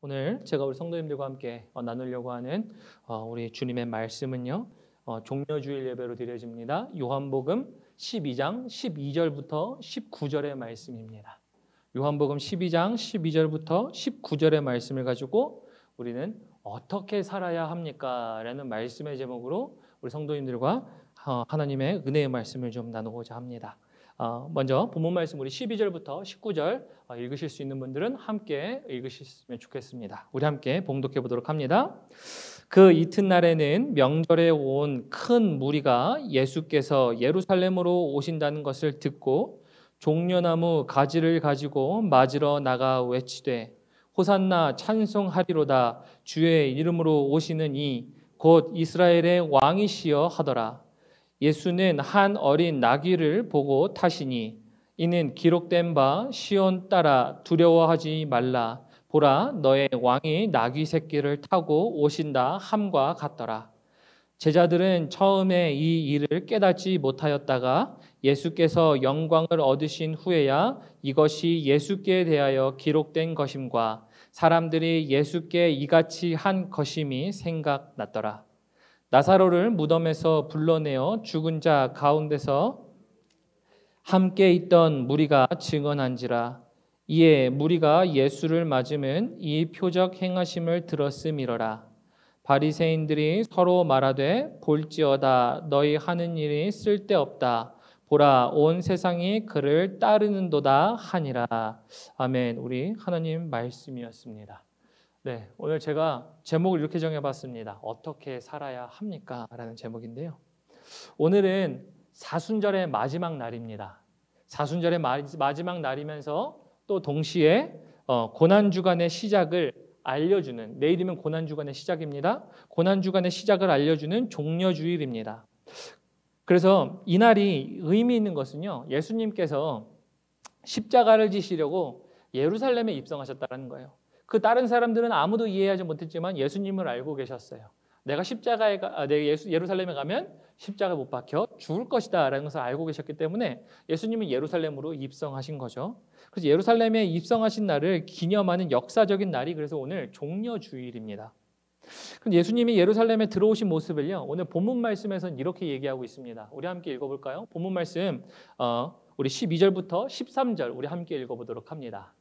오늘 제가 우리 성도님들과 함께 나누려고 하는 우리 주님의 말씀은요. 종려주일 예배로 드려집니다. 요한복음 12장 12절부터 19절의 말씀입니다. 요한복음 12장 12절부터 19절의 말씀을 가지고 우리는 어떻게 살아야 합니까? 라는 말씀의 제목으로 우리 성도님들과 하나님의 은혜의 말씀을 좀 나누고자 합니다. 먼저 본문 말씀 우리 12절부터 19절 읽으실 수 있는 분들은 함께 읽으셨으면 좋겠습니다. 우리 함께 봉독해 보도록 합니다. 그 이튿날에는 명절에 온 큰 무리가 예수께서 예루살렘으로 오신다는 것을 듣고 종려나무 가지를 가지고 맞으러 나가 외치되 호산나 찬송하리로다 주의 이름으로 오시는 이 곧 이스라엘의 왕이시여 하더라. 예수는 한 어린 나귀를 보고 타시니 이는 기록된 바 시온 딸아 두려워하지 말라 보라 너의 왕이 나귀 새끼를 타고 오신다 함과 같더라. 제자들은 처음에 이 일을 깨닫지 못하였다가 예수께서 영광을 얻으신 후에야 이것이 예수께 대하여 기록된 것임과 사람들이 예수께 이같이 한 것임이 생각났더라. 나사로를 무덤에서 불러내어 죽은 자 가운데서 함께 있던 무리가 증언한지라. 이에 무리가 예수를 맞으면 이 표적 행하심을 들었음이러라. 바리새인들이 서로 말하되 볼지어다 너희 하는 일이 쓸데없다. 보라 온 세상이 그를 따르는도다 하니라. 아멘. 우리 하나님 말씀이었습니다. 네, 오늘 제가 제목을 이렇게 정해봤습니다. 어떻게 살아야 합니까? 라는 제목인데요. 오늘은 사순절의 마지막 날입니다. 사순절의 마지막 날이면서 또 동시에 고난주간의 시작을 알려주는, 내일이면 고난주간의 시작입니다. 고난주간의 시작을 알려주는 종려주일입니다. 그래서 이날이 의미 있는 것은요, 예수님께서 십자가를 지시려고 예루살렘에 입성하셨다는 거예요. 그 다른 사람들은 아무도 이해하지 못했지만 예수님을 알고 계셨어요. 내가 예루살렘에 가면 십자가에 못 박혀 죽을 것이다 라는 것을 알고 계셨기 때문에 예수님은 예루살렘으로 입성하신 거죠. 그래서 예루살렘에 입성하신 날을 기념하는 역사적인 날이 그래서 오늘 종려주일입니다. 그럼 예수님이 예루살렘에 들어오신 모습을요, 오늘 본문 말씀에서는 이렇게 얘기하고 있습니다. 우리 함께 읽어볼까요? 본문 말씀 우리 12절부터 13절 우리 함께 읽어보도록 합니다.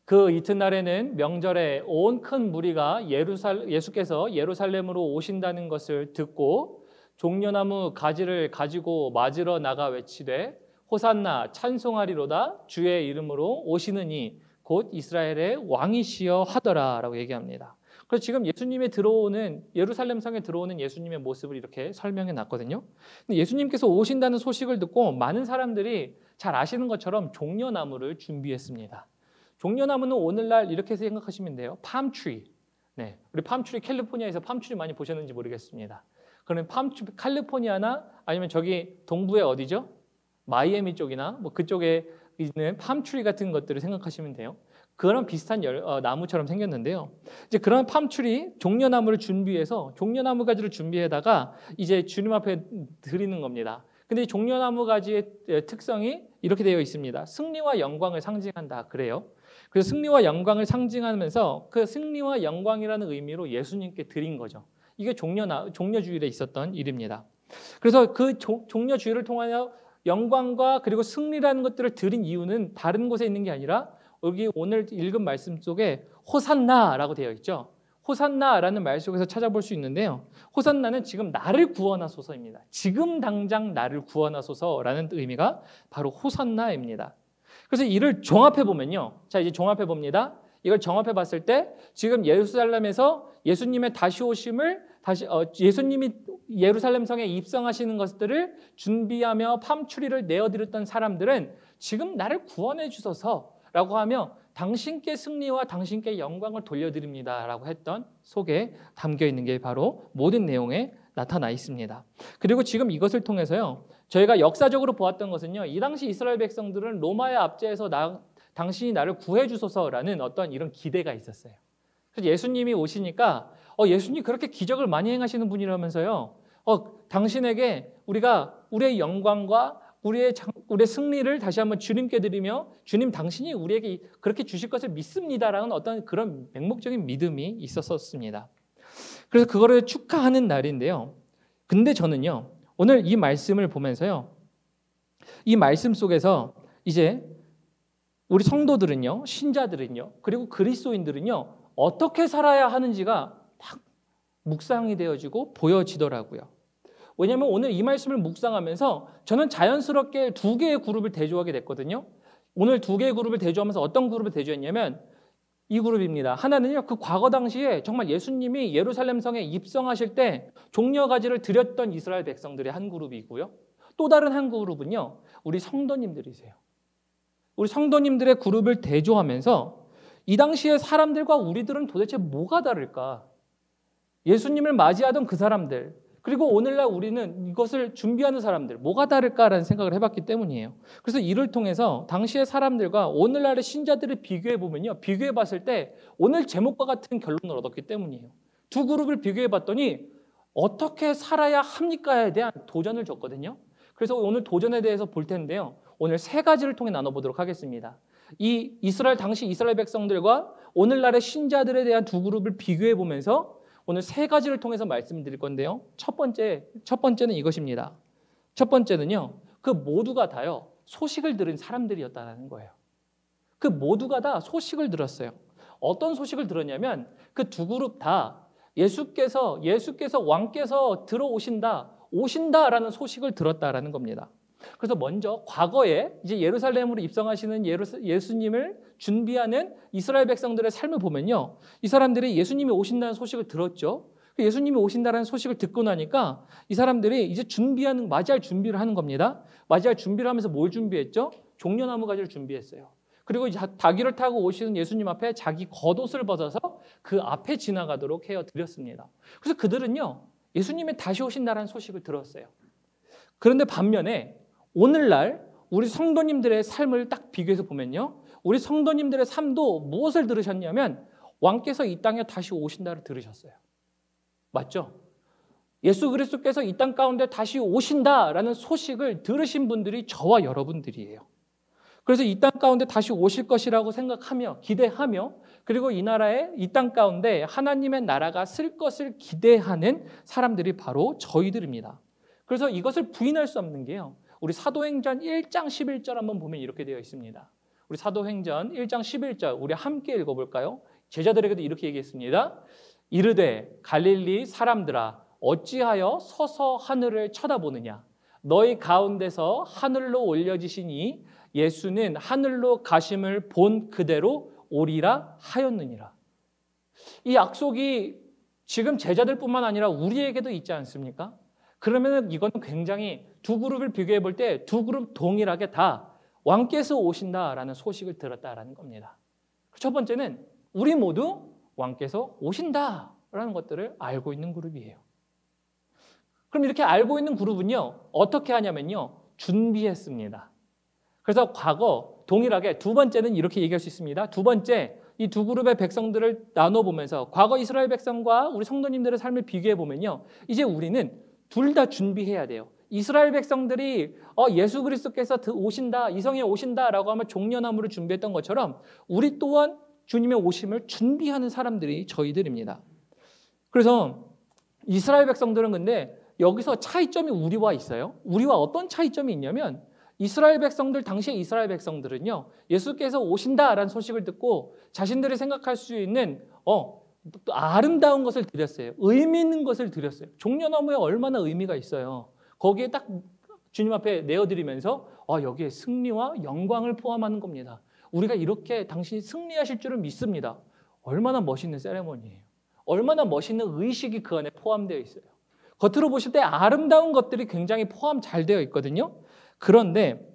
그 이튿날에는 명절에 온 큰 무리가 예수께서 예루살렘으로 오신다는 것을 듣고 종려나무 가지를 가지고 맞으러 나가 외치되 호산나 찬송하리로다 주의 이름으로 오시는 이 곧 이스라엘의 왕이시여 하더라 라고 얘기합니다. 그래서 지금 예수님의 들어오는 예루살렘 성에 들어오는 예수님의 모습을 이렇게 설명해 놨거든요. 근데 예수님께서 오신다는 소식을 듣고 많은 사람들이 잘 아시는 것처럼 종려나무를 준비했습니다. 종려나무는 오늘날 이렇게 생각하시면 돼요. 팜트리. 네, 우리 팜트리 캘리포니아에서 팜트리 많이 보셨는지 모르겠습니다. 그러면 팜트리 캘리포니아나 아니면 저기 동부에 어디죠? 마이애미 쪽이나 뭐 그쪽에 있는 팜트리 같은 것들을 생각하시면 돼요. 그런 비슷한 나무처럼 생겼는데요. 이제 그런 팜트리 종려나무를 준비해서 종려나무 가지를 준비해다가 이제 주님 앞에 드리는 겁니다. 근데 이 종려나무 가지의 특성이 이렇게 되어 있습니다. 승리와 영광을 상징한다 그래요. 그래서 승리와 영광을 상징하면서 그 승리와 영광이라는 의미로 예수님께 드린 거죠. 이게 종려주일에 있었던 일입니다. 그래서 그 종려주일을 통하여 영광과 그리고 승리라는 것들을 드린 이유는 다른 곳에 있는 게 아니라 여기 오늘 읽은 말씀 속에 호산나라고 되어 있죠. 호산나라는 말 속에서 찾아볼 수 있는데요. 호산나는 지금 나를 구원하소서입니다. 지금 당장 나를 구원하소서라는 의미가 바로 호산나입니다. 그래서 이를 종합해 보면요. 자, 이제 종합해 봅니다. 이걸 종합해 봤을 때 지금 예루살렘에서 예수님의 다시 오심을 예수님이 예루살렘 성에 입성하시는 것들을 준비하며 팜추리를 내어드렸던 사람들은 지금 나를 구원해 주소서라고 하며 당신께 승리와 당신께 영광을 돌려드립니다 라고 했던 속에 담겨 있는 게 바로 모든 내용에 나타나 있습니다. 그리고 지금 이것을 통해서요, 저희가 역사적으로 보았던 것은요, 이 당시 이스라엘 백성들은 로마의 압제에서 당신이 나를 구해 주소서라는 어떤 이런 기대가 있었어요. 그래서 예수님이 오시니까 예수님 그렇게 기적을 많이 행하시는 분이라면서요, 당신에게 우리가 우리의 영광과 우리의 승리를 다시 한번 주님께 드리며 주님 당신이 우리에게 그렇게 주실 것을 믿습니다라는 어떤 그런 맹목적인 믿음이 있었습니다. 그래서 그거를 축하하는 날인데요. 근데 저는요, 오늘 이 말씀을 보면서요, 이 말씀 속에서 이제 우리 성도들은요, 신자들은요, 그리고 그리스도인들은요, 어떻게 살아야 하는지가 딱 묵상이 되어지고 보여지더라고요. 왜냐하면 오늘 이 말씀을 묵상하면서 저는 자연스럽게 두 개의 그룹을 대조하게 됐거든요. 오늘 두 개의 그룹을 대조하면서 어떤 그룹을 대조했냐면 이 그룹입니다. 하나는요, 그 과거 당시에 정말 예수님이 예루살렘 성에 입성하실 때 종려가지를 드렸던 이스라엘 백성들의 한 그룹이고요. 또 다른 한 그룹은요, 우리 성도님들이세요. 우리 성도님들의 그룹을 대조하면서 이 당시의 사람들과 우리들은 도대체 뭐가 다를까? 예수님을 맞이하던 그 사람들, 그리고 오늘날 우리는 이것을 준비하는 사람들, 뭐가 다를까라는 생각을 해봤기 때문이에요. 그래서 이를 통해서 당시의 사람들과 오늘날의 신자들을 비교해보면요, 비교해봤을 때 오늘 제목과 같은 결론을 얻었기 때문이에요. 두 그룹을 비교해봤더니 어떻게 살아야 합니까에 대한 도전을 줬거든요. 그래서 오늘 도전에 대해서 볼 텐데요, 오늘 세 가지를 통해 나눠보도록 하겠습니다. 이 당시 이스라엘 백성들과 오늘날의 신자들에 대한 두 그룹을 비교해보면서 오늘 세 가지를 통해서 말씀드릴 건데요. 첫 번째는 이것입니다. 첫 번째는요, 그 모두가 다요, 소식을 들은 사람들이었다는 거예요. 그 모두가 다 소식을 들었어요. 어떤 소식을 들었냐면 그 두 그룹 다 예수께서 왕께서 오신다라는 소식을 들었다라는 겁니다. 그래서 먼저 과거에 이제 예루살렘으로 입성하시는 예수님을 준비하는 이스라엘 백성들의 삶을 보면요, 이 사람들이 예수님이 오신다는 소식을 들었죠. 예수님이 오신다는 소식을 듣고 나니까 이 사람들이 이제 맞이할 준비를 하는 겁니다. 맞이할 준비를 하면서 뭘 준비했죠? 종려나무 가지를 준비했어요. 그리고 다귀를 타고 오시는 예수님 앞에 자기 겉옷을 벗어서 그 앞에 지나가도록 헤어 드렸습니다. 그래서 그들은요, 예수님이 다시 오신다는 소식을 들었어요. 그런데 반면에 오늘날 우리 성도님들의 삶을 딱 비교해서 보면요, 우리 성도님들의 삶도 무엇을 들으셨냐면 왕께서 이 땅에 다시 오신다를 들으셨어요. 맞죠? 예수 그리스도께서 이 땅 가운데 다시 오신다라는 소식을 들으신 분들이 저와 여러분들이에요. 그래서 이 땅 가운데 다시 오실 것이라고 생각하며 기대하며, 그리고 이 땅 가운데 하나님의 나라가 쓸 것을 기대하는 사람들이 바로 저희들입니다. 그래서 이것을 부인할 수 없는 게요, 우리 사도행전 1장 11절 한번 보면 이렇게 되어 있습니다. 우리 사도행전 1장 11절 우리 함께 읽어볼까요? 제자들에게도 이렇게 얘기했습니다. 이르되 갈릴리 사람들아 어찌하여 서서 하늘을 쳐다보느냐? 너희 가운데서 하늘로 올려지시니 예수는 하늘로 가심을 본 그대로 오리라 하였느니라. 이 약속이 지금 제자들뿐만 아니라 우리에게도 있지 않습니까? 그러면 이거는 굉장히 두 그룹을 비교해 볼 때 두 그룹 동일하게 다 왕께서 오신다라는 소식을 들었다라는 겁니다. 첫 번째는 우리 모두 왕께서 오신다라는 것들을 알고 있는 그룹이에요. 그럼 이렇게 알고 있는 그룹은요, 어떻게 하냐면요, 준비했습니다. 그래서 과거 동일하게 두 번째는 이렇게 얘기할 수 있습니다. 두 번째, 이 두 그룹의 백성들을 나눠보면서 과거 이스라엘 백성과 우리 성도님들의 삶을 비교해 보면요, 이제 우리는 둘 다 준비해야 돼요. 이스라엘 백성들이 예수 그리스도께서 오신다, 이 성에 오신다라고 하면 종려나무를 준비했던 것처럼 우리 또한 주님의 오심을 준비하는 사람들이 저희들입니다. 그래서 이스라엘 백성들은 근데 여기서 차이점이 우리와 있어요. 우리와 어떤 차이점이 있냐면 당시의 이스라엘 백성들은요, 예수께서 오신다라는 소식을 듣고 자신들이 생각할 수 있는 아름다운 것을 드렸어요. 의미 있는 것을 드렸어요. 종려나무에 얼마나 의미가 있어요. 거기에 딱 주님 앞에 내어드리면서 여기에 승리와 영광을 포함하는 겁니다. 우리가 이렇게 당신이 승리하실 줄을 믿습니다. 얼마나 멋있는 세레모니예요. 얼마나 멋있는 의식이 그 안에 포함되어 있어요. 겉으로 보실 때 아름다운 것들이 굉장히 포함 잘 되어 있거든요. 그런데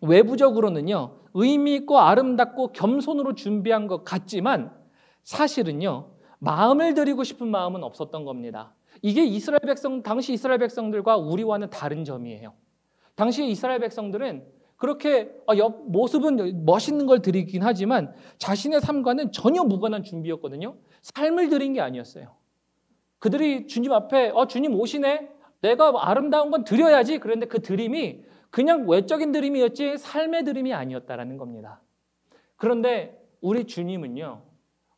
외부적으로는요, 의미 있고 아름답고 겸손으로 준비한 것 같지만 사실은요, 마음을 드리고 싶은 마음은 없었던 겁니다. 이게 당시 이스라엘 백성들과 우리와는 다른 점이에요. 당시 이스라엘 백성들은 그렇게 모습은 멋있는 걸 드리긴 하지만 자신의 삶과는 전혀 무관한 준비였거든요. 삶을 드린 게 아니었어요. 그들이 주님 앞에 주님 오시네, 내가 아름다운 건 드려야지. 그런데 그 드림이 그냥 외적인 드림이었지 삶의 드림이 아니었다라는 겁니다. 그런데 우리 주님은요,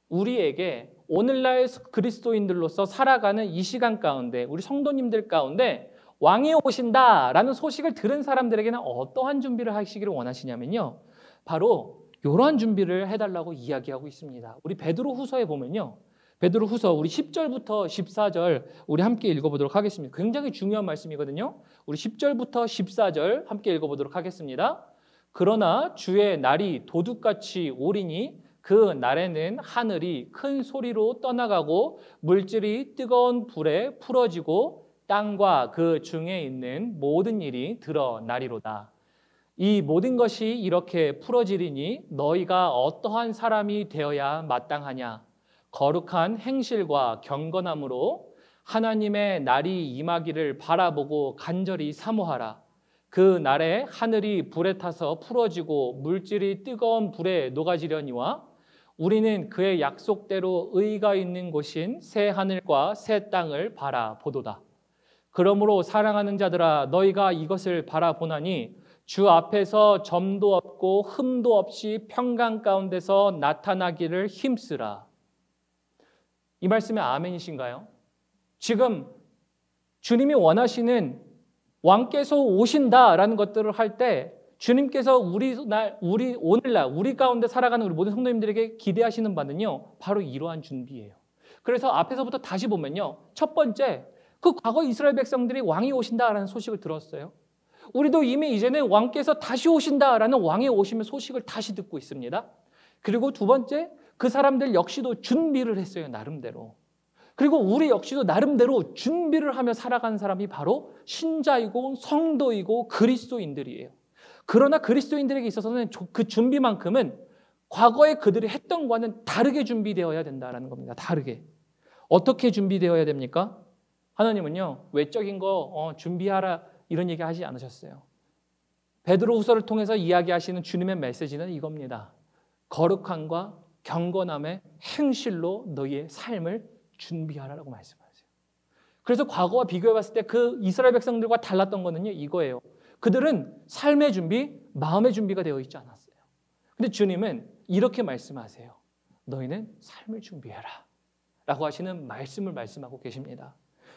우리에게 오늘날 그리스도인들로서 살아가는 이 시간 가운데, 우리 성도님들 가운데 왕이 오신다라는 소식을 들은 사람들에게는 어떠한 준비를 하시기를 원하시냐면요, 바로 이러한 준비를 해달라고 이야기하고 있습니다. 우리 베드로후서에 보면요, 베드로후서 우리 10절부터 14절 우리 함께 읽어보도록 하겠습니다. 굉장히 중요한 말씀이거든요. 우리 10절부터 14절 함께 읽어보도록 하겠습니다. 그러나 주의 날이 도둑같이 오리니 그 날에는 하늘이 큰 소리로 떠나가고 물질이 뜨거운 불에 풀어지고 땅과 그 중에 있는 모든 일이 드러나리로다. 이 모든 것이 이렇게 풀어지리니 너희가 어떠한 사람이 되어야 마땅하냐? 거룩한 행실과 경건함으로 하나님의 날이 임하기를 바라보고 간절히 사모하라. 그 날에 하늘이 불에 타서 풀어지고 물질이 뜨거운 불에 녹아지려니와 우리는 그의 약속대로 의가 있는 곳인 새 하늘과 새 땅을 바라보도다. 그러므로 사랑하는 자들아, 너희가 이것을 바라보나니 주 앞에서 점도 없고 흠도 없이 평강 가운데서 나타나기를 힘쓰라. 이 말씀에 아멘이신가요? 지금 주님이 원하시는 왕께서 오신다라는 것들을 할 때 주님께서 오늘날 우리 가운데 살아가는 우리 모든 성도님들에게 기대하시는 바는요, 바로 이러한 준비예요. 그래서 앞에서부터 다시 보면요, 첫 번째, 그 과거 이스라엘 백성들이 왕이 오신다라는 소식을 들었어요. 우리도 이미 이제는 왕께서 다시 오신다라는 왕의 오심의 소식을 다시 듣고 있습니다. 그리고 두 번째, 그 사람들 역시도 준비를 했어요, 나름대로. 그리고 우리 역시도 나름대로 준비를 하며 살아가는 사람이 바로 신자이고 성도이고 그리스도인들이에요. 그러나 그리스도인들에게 있어서는 그 준비만큼은 과거에 그들이 했던 것과는 다르게 준비되어야 된다는 겁니다. 다르게. 어떻게 준비되어야 됩니까? 하나님은요, 외적인 거 준비하라 이런 얘기 하지 않으셨어요. 베드로후서를 통해서 이야기하시는 주님의 메시지는 이겁니다. 거룩함과 경건함의 행실로 너희의 삶을 준비하라고 말씀하세요. 그래서 과거와 비교해 봤을 때 그 이스라엘 백성들과 달랐던 거는요, 이거예요. 그들은 삶의 준비, 마음의 준비가 되어 있지 않았어요. 근데 주님은 이렇게 말씀하세요. 너희는 삶을 준비해라 라고 하시는 말씀을 말씀하고 계십니다.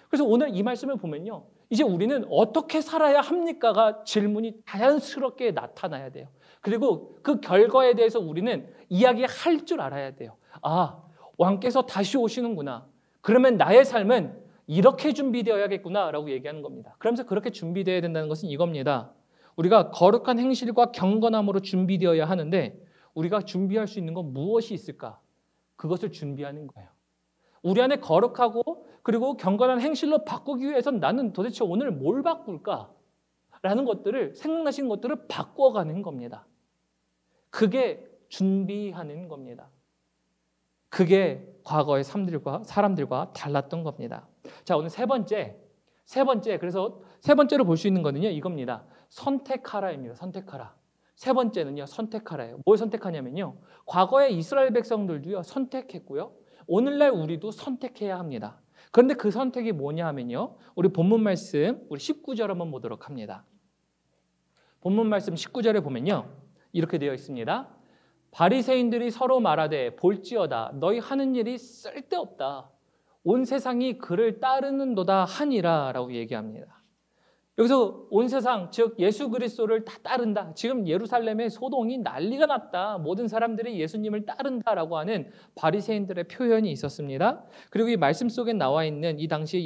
그래서 오늘 이 말씀을 보면요, 이제 우리는 어떻게 살아야 합니까가 질문이 자연스럽게 나타나야 돼요. 그리고 그 결과에 대해서 우리는 이야기할 줄 알아야 돼요. 아, 왕께서 다시 오시는구나. 그러면 나의 삶은 이렇게 준비되어야겠구나 라고 얘기하는 겁니다. 그러면서 그렇게 준비되어야 된다는 것은 이겁니다. 우리가 거룩한 행실과 경건함으로 준비되어야 하는데 우리가 준비할 수 있는 건 무엇이 있을까? 그것을 준비하는 거예요. 우리 안에 거룩하고 그리고 경건한 행실로 바꾸기 위해서는 나는 도대체 오늘 뭘 바꿀까? 라는 것들을, 생각나신 것들을 바꿔가는 겁니다. 그게 준비하는 겁니다. 그게 과거의 사람들과 달랐던 겁니다. 자, 오늘 세 번째, 그래서 세 번째로 볼 수 있는 거는요, 이겁니다. 선택하라입니다. 선택하라. 세 번째는요, 선택하라예요. 뭘 선택하냐면요, 과거의 이스라엘 백성들도요, 선택했고요. 오늘날 우리도 선택해야 합니다. 그런데 그 선택이 뭐냐 하면요, 우리 본문 말씀, 우리 19절 한번 보도록 합니다. 본문 말씀 19절에 보면요, 이렇게 되어 있습니다. 바리새인들이 서로 말하되 볼지어다 너희 하는 일이 쓸데없다. 온 세상이 그를 따르는도다 하니라 라고 얘기합니다. 여기서 온 세상, 즉 예수 그리스도를 다 따른다. 지금 예루살렘의 소동이 난리가 났다. 모든 사람들이 예수님을 따른다라고 하는 바리새인들의 표현이 있었습니다. 그리고 이 말씀 속에 나와 있는 이 당시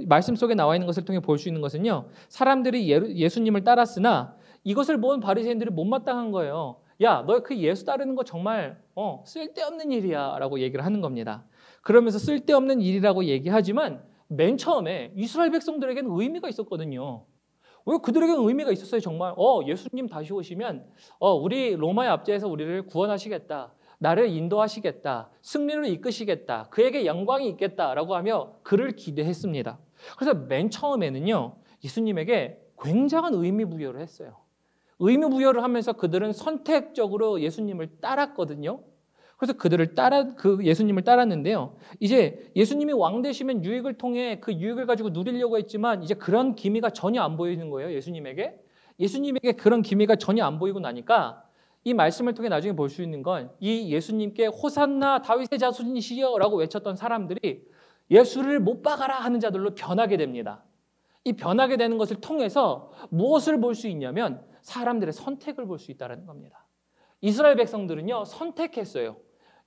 말씀 속에 나와 있는 것을 통해 볼 수 있는 것은요, 사람들이 예수님을 따랐으나 이것을 본 바리새인들이 못마땅한 거예요. 야, 너 그 예수 따르는 거 정말 쓸데없는 일이야 라고 얘기를 하는 겁니다. 그러면서 쓸데없는 일이라고 얘기하지만 맨 처음에 이스라엘 백성들에게는 의미가 있었거든요. 왜 그들에게는 의미가 있었어요? 정말 예수님 다시 오시면 우리 로마의 압제에서 우리를 구원하시겠다, 나를 인도하시겠다, 승리를 이끄시겠다, 그에게 영광이 있겠다라고 하며 그를 기대했습니다. 그래서 맨 처음에는요, 예수님에게 굉장한 의미 부여를 했어요. 의미 부여를 하면서 그들은 선택적으로 예수님을 따랐거든요. 그래서 그 예수님을 따랐는데요. 이제 예수님이 왕 되시면 유익을 통해 그 유익을 가지고 누리려고 했지만 이제 그런 기미가 전혀 안 보이는 거예요. 예수님에게 그런 기미가 전혀 안 보이고 나니까 이 말씀을 통해 나중에 볼 수 있는 건 이 예수님께 호산나 다윗의 자손이시여 라고 외쳤던 사람들이 예수를 못 박아라 하는 자들로 변하게 됩니다. 이 변하게 되는 것을 통해서 무엇을 볼 수 있냐면 사람들의 선택을 볼 수 있다는 겁니다. 이스라엘 백성들은요, 선택했어요.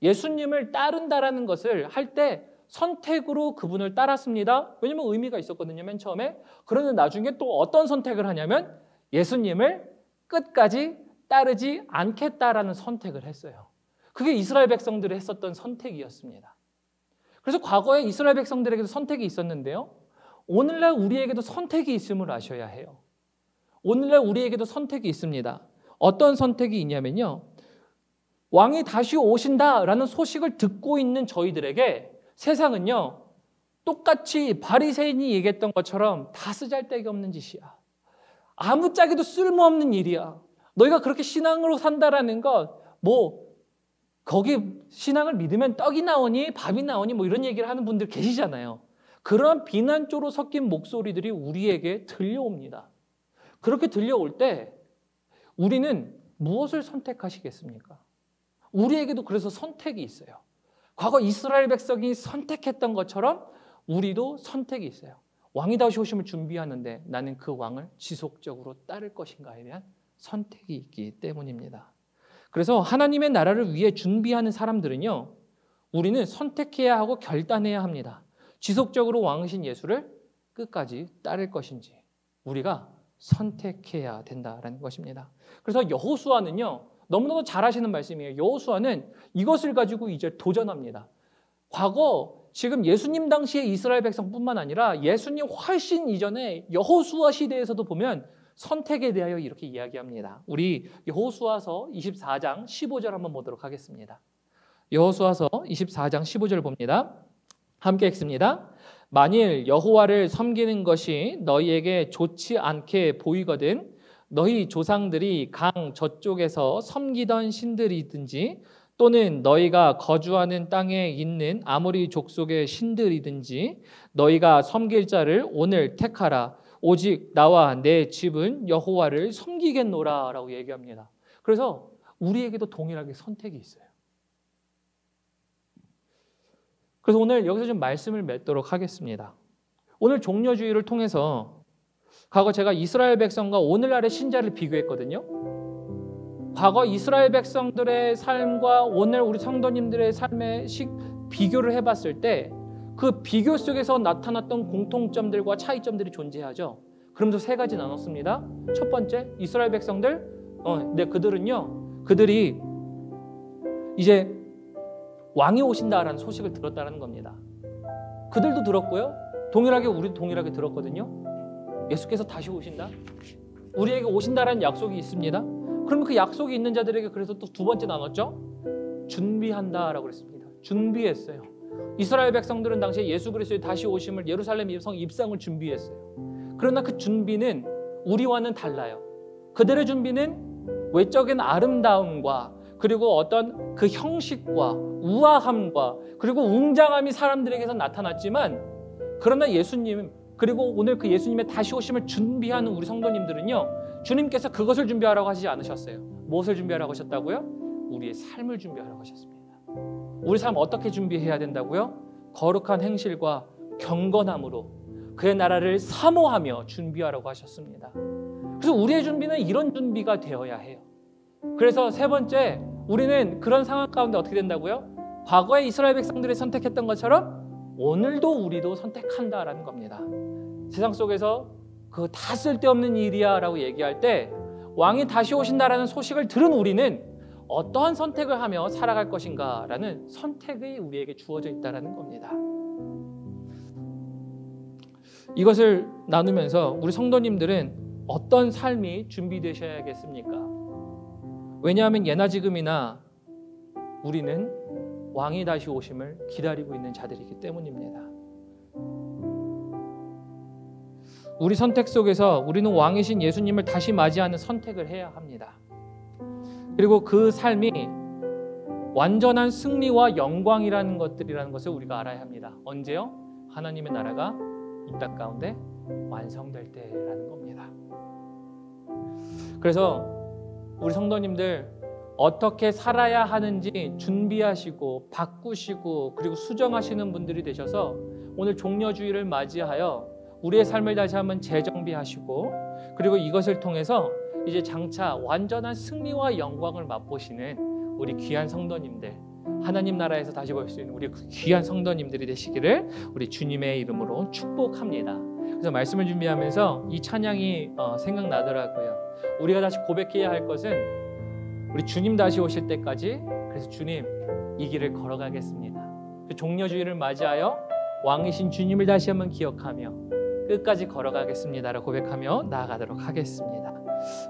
예수님을 따른다라는 것을 할 때 선택으로 그분을 따랐습니다. 왜냐하면 의미가 있었거든요, 맨 처음에. 그러나 나중에 또 어떤 선택을 하냐면 예수님을 끝까지 따르지 않겠다라는 선택을 했어요. 그게 이스라엘 백성들이 했었던 선택이었습니다. 그래서 과거에 이스라엘 백성들에게도 선택이 있었는데요. 오늘날 우리에게도 선택이 있음을 아셔야 해요. 오늘날 우리에게도 선택이 있습니다. 어떤 선택이 있냐면요. 왕이 다시 오신다라는 소식을 듣고 있는 저희들에게 세상은요. 똑같이 바리새인이 얘기했던 것처럼 다 쓰잘데기 없는 짓이야. 아무짝에도 쓸모없는 일이야. 너희가 그렇게 신앙으로 산다라는 것, 거기 신앙을 믿으면 떡이 나오니 밥이 나오니 이런 얘기를 하는 분들 계시잖아요. 그런 비난조로 섞인 목소리들이 우리에게 들려옵니다. 그렇게 들려올 때 우리는 무엇을 선택하시겠습니까? 우리에게도 그래서 선택이 있어요. 과거 이스라엘 백성이 선택했던 것처럼 우리도 선택이 있어요. 왕이 다시 오심을 준비하는데 나는 그 왕을 지속적으로 따를 것인가에 대한 선택이 있기 때문입니다. 그래서 하나님의 나라를 위해 준비하는 사람들은요, 우리는 선택해야 하고 결단해야 합니다. 지속적으로 왕이신 예수를 끝까지 따를 것인지 우리가 선택해야 된다는 것입니다. 그래서 여호수아는요, 너무너무 잘 하시는 말씀이에요. 여호수아는 이것을 가지고 이제 도전합니다. 과거 지금 예수님 당시의 이스라엘 백성뿐만 아니라 예수님 훨씬 이전에 여호수아 시대에서도 보면 선택에 대하여 이렇게 이야기합니다. 우리 여호수아서 24장 15절 한번 보도록 하겠습니다. 여호수아서 24장 15절 봅니다. 함께 읽습니다. 만일 여호와를 섬기는 것이 너희에게 좋지 않게 보이거든 너희 조상들이 강 저쪽에서 섬기던 신들이든지 또는 너희가 거주하는 땅에 있는 아모리 족속의 신들이든지 너희가 섬길 자를 오늘 택하라. 오직 나와 내 집은 여호와를 섬기겠노라 라고 얘기합니다. 그래서 우리에게도 동일하게 선택이 있어요. 그래서 오늘 여기서 좀 말씀을 맺도록 하겠습니다. 오늘 종려주의를 통해서 과거 제가 이스라엘 백성과 오늘날의 신자를 비교했거든요. 과거 이스라엘 백성들의 삶과 오늘 우리 성도님들의 삶의 비교를 해봤을 때 그 비교 속에서 나타났던 공통점들과 차이점들이 존재하죠. 그러면서 세 가지 나눴습니다. 첫 번째, 이스라엘 백성들, 그들이 이제 왕이 오신다라는 소식을 들었다는 겁니다. 그들도 들었고요. 우리도 동일하게 들었거든요. 예수께서 다시 오신다. 우리에게 오신다라는 약속이 있습니다. 그러면 그 약속이 있는 자들에게 그래서 또 두 번째 나눴죠. 준비한다라고 그랬습니다. 준비했어요. 이스라엘 백성들은 당시에 예수 그리스도의 다시 오심을 예루살렘 성 입성을 준비했어요. 그러나 그 준비는 우리와는 달라요. 그들의 준비는 외적인 아름다움과 그리고 어떤 그 형식과 우아함과 그리고 웅장함이 사람들에게서 나타났지만 그러나 예수님 그리고 오늘 그 예수님의 다시 오심을 준비하는 우리 성도님들은요, 주님께서 그것을 준비하라고 하시지 않으셨어요. 무엇을 준비하라고 하셨다고요? 우리의 삶을 준비하라고 하셨습니다. 우리 삶 어떻게 준비해야 된다고요? 거룩한 행실과 경건함으로 그의 나라를 사모하며 준비하라고 하셨습니다. 그래서 우리의 준비는 이런 준비가 되어야 해요. 그래서 세 번째, 우리는 그런 상황 가운데 어떻게 된다고요? 과거에 이스라엘 백성들이 선택했던 것처럼 오늘도 우리도 선택한다라는 겁니다. 세상 속에서 그거 다 쓸데없는 일이야 라고 얘기할 때 왕이 다시 오신다라는 소식을 들은 우리는 어떠한 선택을 하며 살아갈 것인가 라는 선택이 우리에게 주어져 있다는 겁니다. 이것을 나누면서 우리 성도님들은 어떤 삶이 준비되셔야겠습니까? 왜냐하면 예나 지금이나 우리는 왕이 다시 오심을 기다리고 있는 자들이기 때문입니다. 우리 선택 속에서 우리는 왕이신 예수님을 다시 맞이하는 선택을 해야 합니다. 그리고 그 삶이 완전한 승리와 영광이라는 것들이라는 것을 우리가 알아야 합니다. 언제요? 하나님의 나라가 이 땅 가운데 완성될 때라는 겁니다. 그래서 우리 성도님들 어떻게 살아야 하는지 준비하시고 바꾸시고 그리고 수정하시는 분들이 되셔서 오늘 종려주의를 맞이하여 우리의 삶을 다시 한번 재정비하시고 그리고 이것을 통해서 이제 장차 완전한 승리와 영광을 맛보시는 우리 귀한 성도님들, 하나님 나라에서 다시 볼 수 있는 우리 귀한 성도님들이 되시기를 우리 주님의 이름으로 축복합니다. 그래서 말씀을 준비하면서 이 찬양이 생각나더라고요. 우리가 다시 고백해야 할 것은 우리 주님 다시 오실 때까지, 그래서 주님 이 길을 걸어가겠습니다. 그 종려주의를 맞이하여 왕이신 주님을 다시 한번 기억하며 끝까지 걸어가겠습니다라고 고백하며 나아가도록 하겠습니다.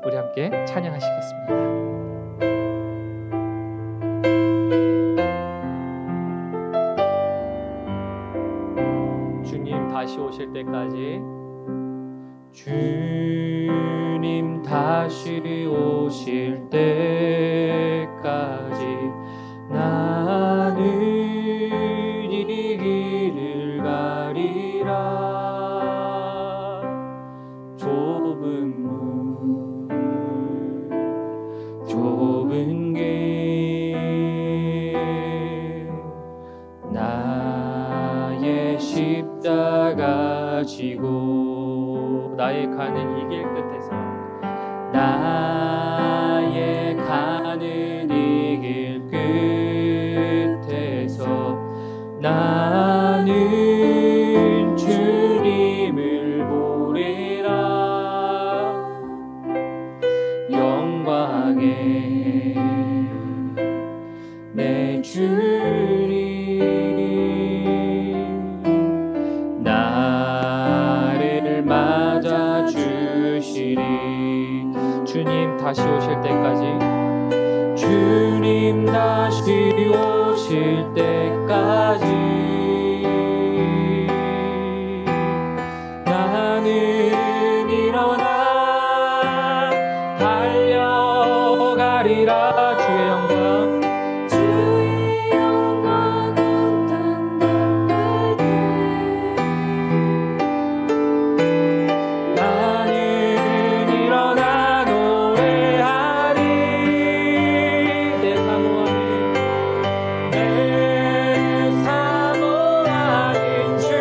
우리 함께 찬양하시겠습니다. 주님 다시 오실 때까지, 주님 다시 오실 때까지 나는 이 길을 가리라. 좁은 문, 좁은 길, 나의 십자가 지고 나의 가는 이 길 끝에서, 나의 가는 이 길 끝에서 나는 주님을 보리라. 영광의 내 주님 나를 맞아 주시리. 주님 다시 오실 때까지, 주님 다시 오실 때까지 나는 일어나 달려가리라. 주의 영광, 주의 영광은 땅 가운데 나는 일어나 노래하리. 내 사모하는 주님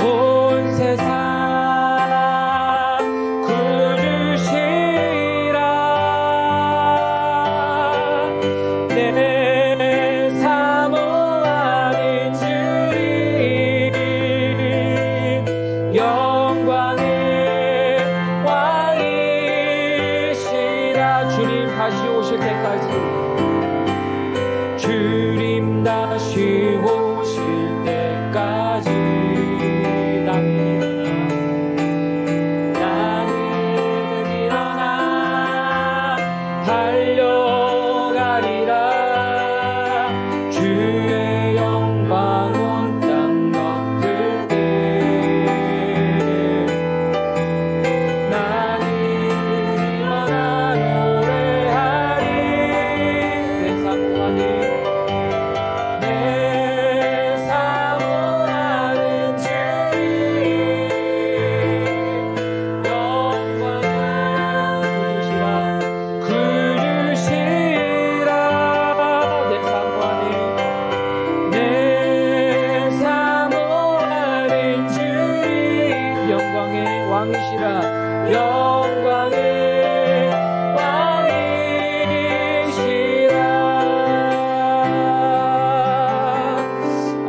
온 세상 구주시라. 내 사모하는 주님 영광의 왕이시라. 주님 다시 오실 때까지, 주님 다시 오실 때까지 나는 일어나 달려가리라. 주의 영광 온 땅 덮을 때 나는 일어나 노래하리. 내 사모하는 주님 영광을 구주시라. 내 사모하는 주님 영광의 왕이시라. 영광의 왕이시라.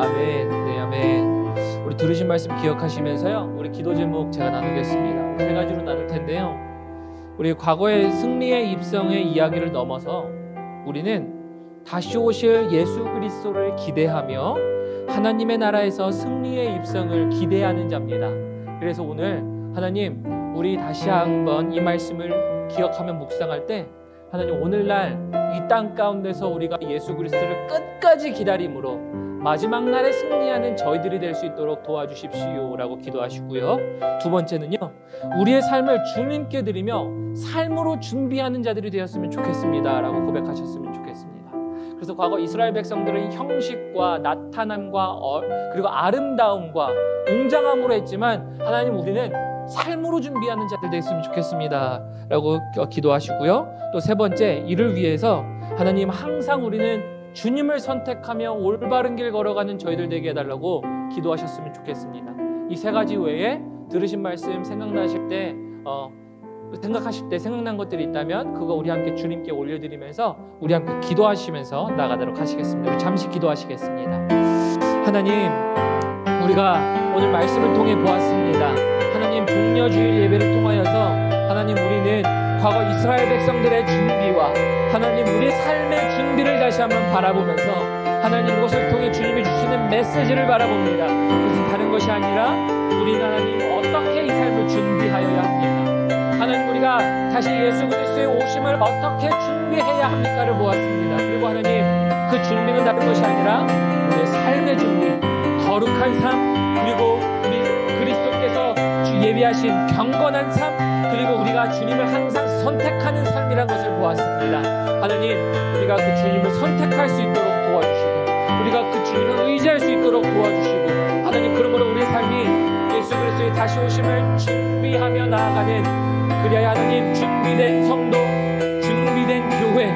아멘. 네, 아멘. 우리 들으신 말씀 기억하시면서요, 우리 기도 제목 제가 나누겠습니다. 세 가지로 나눌 텐데요, 우리 과거의 승리의 입성의 이야기를 넘어서 우리는 다시 오실 예수 그리스도를 기대하며 하나님의 나라에서 승리의 입성을 기대하는 자입니다. 그래서 오늘 하나님, 우리 다시 한번 이 말씀을 기억하며 묵상할 때, 하나님 오늘날 이 땅 가운데서 우리가 예수 그리스도를 끝까지 기다림으로 마지막 날에 승리하는 저희들이 될 수 있도록 도와주십시오라고 기도하시고요. 두 번째는요, 우리의 삶을 주님께 드리며 삶으로 준비하는 자들이 되었으면 좋겠습니다라고 고백하셨으면 좋겠습니다. 그래서 과거 이스라엘 백성들은 형식과 나타남과 그리고 아름다움과 웅장함으로 했지만, 하나님 우리는 삶으로 준비하는 자들 되었으면 좋겠습니다 라고 기도하시고요. 또 세 번째, 이를 위해서 하나님 항상 우리는 주님을 선택하며 올바른 길 걸어가는 저희들 되게 해달라고 기도하셨으면 좋겠습니다. 이 세 가지 외에 들으신 말씀 생각나실 때 생각하실 때 생각난 것들이 있다면 그거 우리 함께 주님께 올려드리면서 우리 함께 기도하시면서 나가도록 하시겠습니다. 우리 잠시 기도하시겠습니다. 하나님, 우리가 오늘 말씀을 통해 보았습니다. 하나님, 종려주일 예배를 통하여서 하나님 우리는 과거 이스라엘 백성들의 준비와 하나님 우리의 삶의 준비를 다시 한번 바라보면서 하나님 그것을 통해 주님이 주시는 메시지를 바라봅니다. 그것은 다른 것이 아니라 우리는 하나님 어떻게 이 삶을 준비하여야 합니까? 하나님 우리가 다시 예수 그리스도의 오심을 어떻게 준비해야 합니까를 보았습니다. 그리고 하나님 그 준비는 다른 것이 아니라 우리의 삶의 준비, 거룩한 삶, 그리고 우리 그리스도께서 예비하신 경건한 삶, 그리고 우리가 주님을 항상 선택하는 삶이라는 것을 보았습니다. 하나님, 우리가 그 주님을 선택할 수 있도록 도와주시고 우리가 그 주님을 의지할 수 있도록 도와주시고 하나님, 그러므로 우리의 삶이 예수 그리스도의 다시 오심을 준비하며 나아가는, 그리하여 하나님 준비된 성도, 준비된 교회,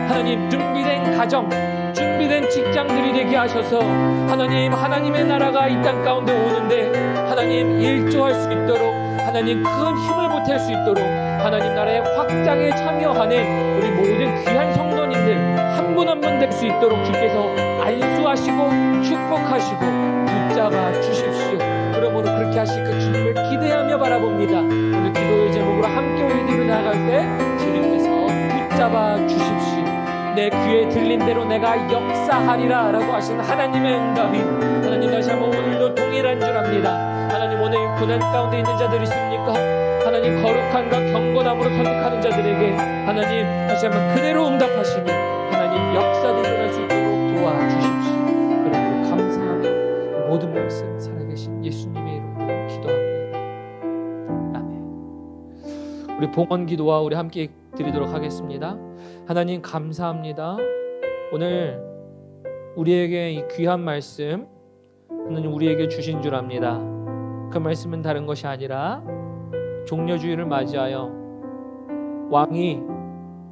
하나님 준비된 가정, 준비된 직장들이 되게 하셔서 하나님, 하나님의 나라가 이 땅 가운데 오는데 하나님 일조할 수 있도록, 하나님 큰 힘을 보탤 수 있도록 하나님 나라의 확장에 참여하는 우리 모든 귀한 성도님들 한 분 한 분 될 수 있도록 주께서 안수하시고 축복하시고 붙잡아 주십시오. 그러므로 그렇게 하실 그 주님을 기대하며 바라봅니다. 오늘 기도의 제목으로 함께 올리며 나아갈 때 주님께서 붙잡아 주십시오. 내 귀에 들린 대로 내가 역사하리라 라고 하신 하나님의 응답이 하나님 다시 한번 오늘도 동일한 줄 압니다. 하나님, 오늘 고난 가운데 있는 자들이 있습니까? 하나님 거룩함과 경건함으로 선택하는 자들에게 하나님 다시 한번 그대로 응답하시니 하나님 역사도 일어날 수 있도록 도와주십시오. 그러므로 감사하며 모든 말씀 살아계신 예수님의 이름으로 기도합니다. 아멘. 우리 봉헌 기도와 우리 함께 드리도록 하겠습니다. 하나님 감사합니다. 오늘 우리에게 이 귀한 말씀 하나님 우리에게 주신 줄 압니다. 그 말씀은 다른 것이 아니라 종려주일을 맞이하여 왕이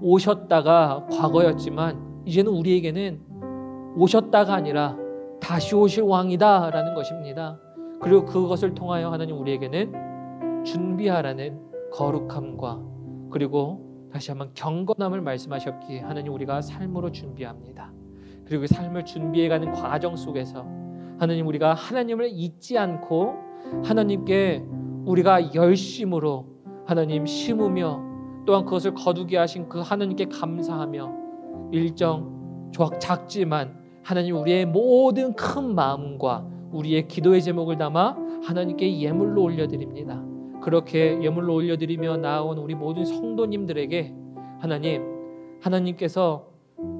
오셨다가 과거였지만 이제는 우리에게는 오셨다가 아니라 다시 오실 왕이다 라는 것입니다. 그리고 그것을 통하여 하나님 우리에게는 준비하라는 거룩함과 그리고 다시 한번 경건함을 말씀하셨기에 하나님 우리가 삶으로 준비합니다. 그리고 그 삶을 준비해가는 과정 속에서 하나님 우리가 하나님을 잊지 않고 하나님께 우리가 열심으로 하나님 심으며 또한 그것을 거두게 하신 그 하나님께 감사하며 일정 작지만 하나님 우리의 모든 큰 마음과 우리의 기도의 제목을 담아 하나님께 예물로 올려드립니다. 그렇게 예물로 올려드리며 나아온 우리 모든 성도님들에게 하나님께서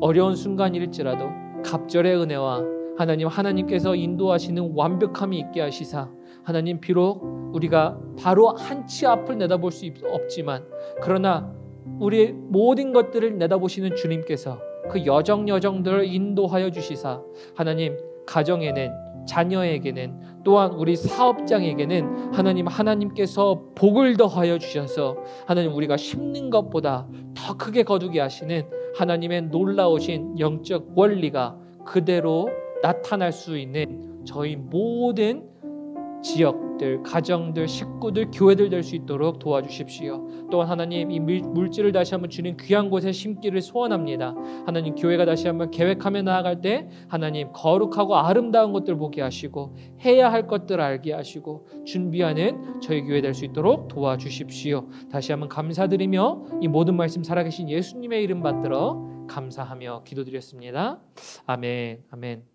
어려운 순간일지라도 갑절의 은혜와 하나님께서 인도하시는 완벽함이 있게 하시사 하나님 비록 우리가 바로 한치 앞을 내다볼 수 없지만 그러나 우리의 모든 것들을 내다보시는 주님께서 그 여정들을 인도하여 주시사 하나님 가정에는 자녀에게는 또한 우리 사업장에게는 하나님께서 복을 더하여 주셔서 하나님 우리가 심는 것보다 더 크게 거두게 하시는 하나님의 놀라우신 영적 원리가 그대로 나타날 수 있는 저희 모든 지역들, 가정들, 식구들, 교회들 될 수 있도록 도와주십시오. 또한 하나님 이 물질을 다시 한번 주님 귀한 곳에 심기를 소원합니다. 하나님 교회가 다시 한번 계획하며 나아갈 때 하나님 거룩하고 아름다운 것들 보게 하시고 해야 할 것들 알게 하시고 준비하는 저희 교회 될 수 있도록 도와주십시오. 다시 한번 감사드리며 이 모든 말씀 살아계신 예수님의 이름 받들어 감사하며 기도드렸습니다. 아멘. 아멘.